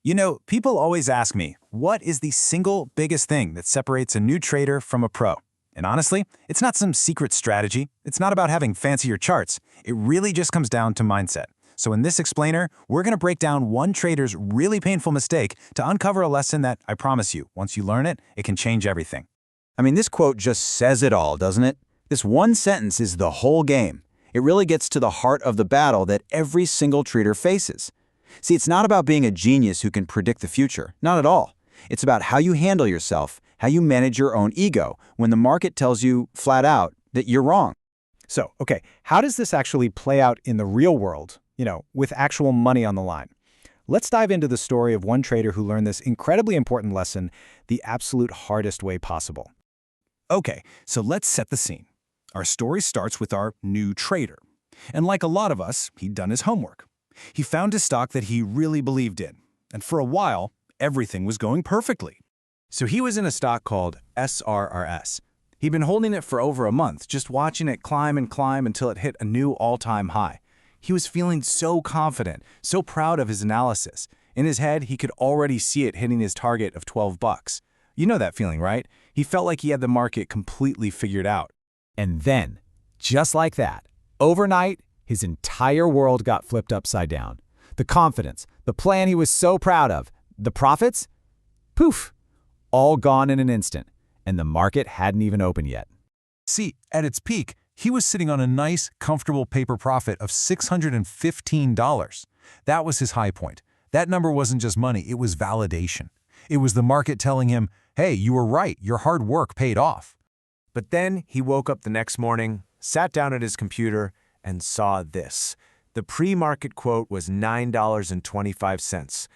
You know, people always ask me, what is the single biggest thing that separates a new trader from a pro? And honestly, it's not some secret strategy. It's not about having fancier charts. It really just comes down to mindset. So in this explainer, we're going to break down one trader's really painful mistake to uncover a lesson that, I promise you, once you learn it, it can change everything. I mean, this quote just says it all, doesn't it? This one sentence is the whole game. It really gets to the heart of the battle that every single trader faces. See, it's not about being a genius who can predict the future. Not at all. It's about how you handle yourself, how you manage your own ego when the market tells you flat out that you're wrong. So, okay, how does this actually play out in the real world, with actual money on the line? Let's dive into the story of one trader who learned this incredibly important lesson the absolute hardest way possible. Okay, so let's set the scene. Our story starts with our new trader. And like a lot of us, he'd done his homework. He found a stock that he really believed in. And for a while, everything was going perfectly. So he was in a stock called SRRS. He'd been holding it for over a month, just watching it climb and climb until it hit a new all-time high. He was feeling so confident, so proud of his analysis. In his head, he could already see it hitting his target of $12. You know that feeling, right? He felt like he had the market completely figured out. And then, just like that, overnight, his entire world got flipped upside down. The confidence, the plan he was so proud of, the profits, poof, all gone in an instant, and the market hadn't even opened yet. See, at its peak, he was sitting on a nice, comfortable paper profit of $615. That was his high point. That number wasn't just money, it was validation. It was the market telling him, hey, you were right, your hard work paid off. But then he woke up the next morning, sat down at his computer, and saw this. The pre-market quote was $9.25.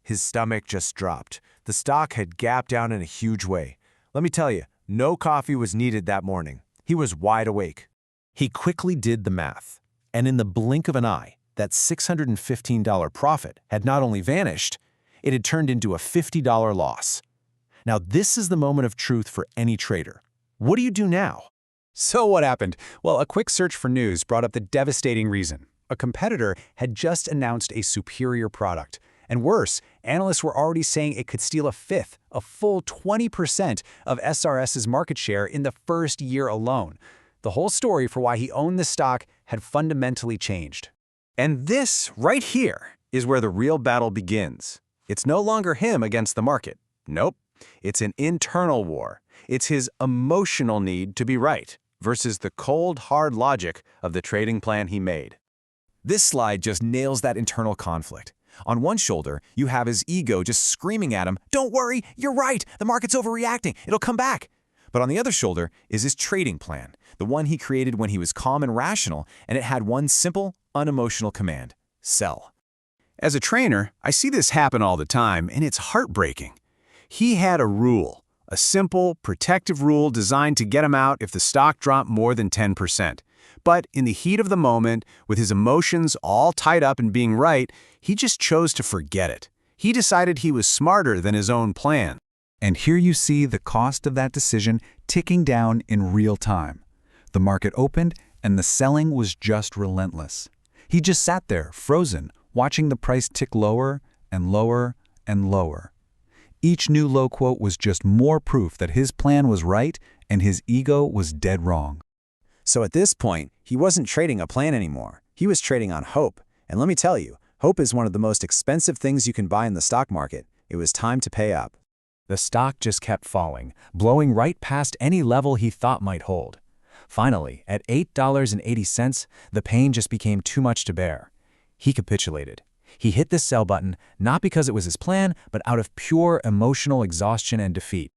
His stomach just dropped. The stock had gapped down in a huge way. Let me tell you, no coffee was needed that morning. He was wide awake. He quickly did the math, and in the blink of an eye, that $615 profit had not only vanished, it had turned into a $50 loss. Now this is the moment of truth for any trader. What do you do now? So what happened? Well, a quick search for news brought up the devastating reason. A competitor had just announced a superior product. And worse, analysts were already saying it could steal a fifth, a full 20% of SRS's market share in the first year alone. The whole story for why he owned the stock had fundamentally changed. And this, right here, is where the real battle begins. It's no longer him against the market. Nope. It's an internal war. It's his emotional need to be right versus the cold, hard logic of the trading plan he made. This slide just nails that internal conflict. On one shoulder, you have his ego just screaming at him, "Don't worry, you're right, the market's overreacting, it'll come back." But on the other shoulder is his trading plan, the one he created when he was calm and rational, and it had one simple, unemotional command: sell. As a trainer, I see this happen all the time, and it's heartbreaking. He had a rule, a simple, protective rule designed to get him out if the stock dropped more than 10%. But in the heat of the moment, with his emotions all tied up in being right, he just chose to forget it. He decided he was smarter than his own plan. And here you see the cost of that decision ticking down in real time. The market opened, and the selling was just relentless. He just sat there, frozen, watching the price tick lower and lower and lower. Each new low quote was just more proof that his plan was right and his ego was dead wrong. So at this point, he wasn't trading a plan anymore. He was trading on hope. And let me tell you, hope is one of the most expensive things you can buy in the stock market. It was time to pay up. The stock just kept falling, blowing right past any level he thought might hold. Finally, at $8.80, the pain just became too much to bear. He capitulated. He hit the sell button, not because it was his plan, but out of pure emotional exhaustion and defeat.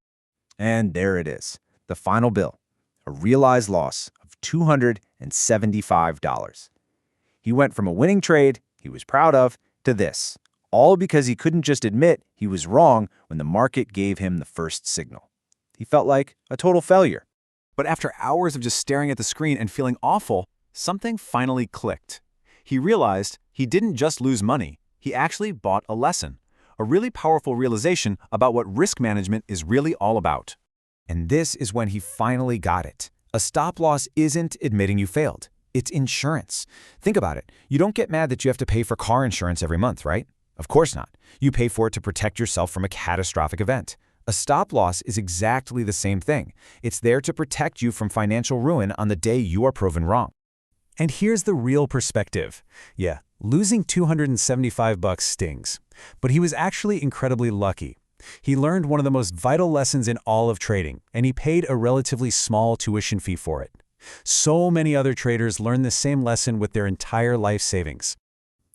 And there it is, the final bill, a realized loss of $275. He went from a winning trade he was proud of to this, all because he couldn't just admit he was wrong when the market gave him the first signal. He felt like a total failure. But after hours of just staring at the screen and feeling awful, something finally clicked. He realized he didn't just lose money, he actually bought a lesson, a really powerful realization about what risk management is really all about. And this is when he finally got it. A stop loss isn't admitting you failed. It's insurance. Think about it. You don't get mad that you have to pay for car insurance every month, right? Of course not. You pay for it to protect yourself from a catastrophic event. A stop loss is exactly the same thing. It's there to protect you from financial ruin on the day you are proven wrong. And here's the real perspective. Yeah, losing $275 stings. But he was actually incredibly lucky. He learned one of the most vital lessons in all of trading, and he paid a relatively small tuition fee for it. So many other traders learn the same lesson with their entire life savings.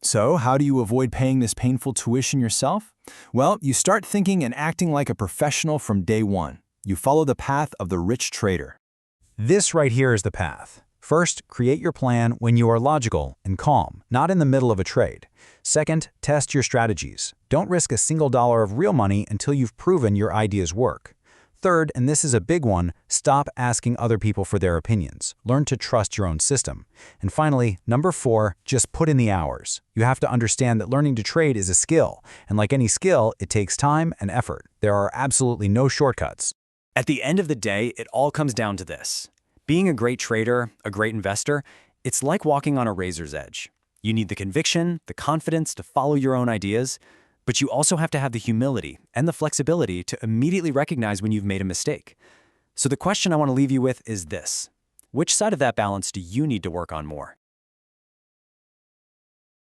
So, how do you avoid paying this painful tuition yourself? Well, you start thinking and acting like a professional from day one. You follow the path of the rich trader. This right here is the path. First, create your plan when you are logical and calm, not in the middle of a trade. Second, test your strategies. Don't risk a single dollar of real money until you've proven your ideas work. Third, and this is a big one, stop asking other people for their opinions. Learn to trust your own system. And finally, number 4, just put in the hours. You have to understand that learning to trade is a skill, and like any skill, it takes time and effort. There are absolutely no shortcuts. At the end of the day, it all comes down to this. Being a great trader, a great investor, it's like walking on a razor's edge. You need the conviction, the confidence to follow your own ideas, but you also have to have the humility and the flexibility to immediately recognize when you've made a mistake. So the question I want to leave you with is this: which side of that balance do you need to work on more?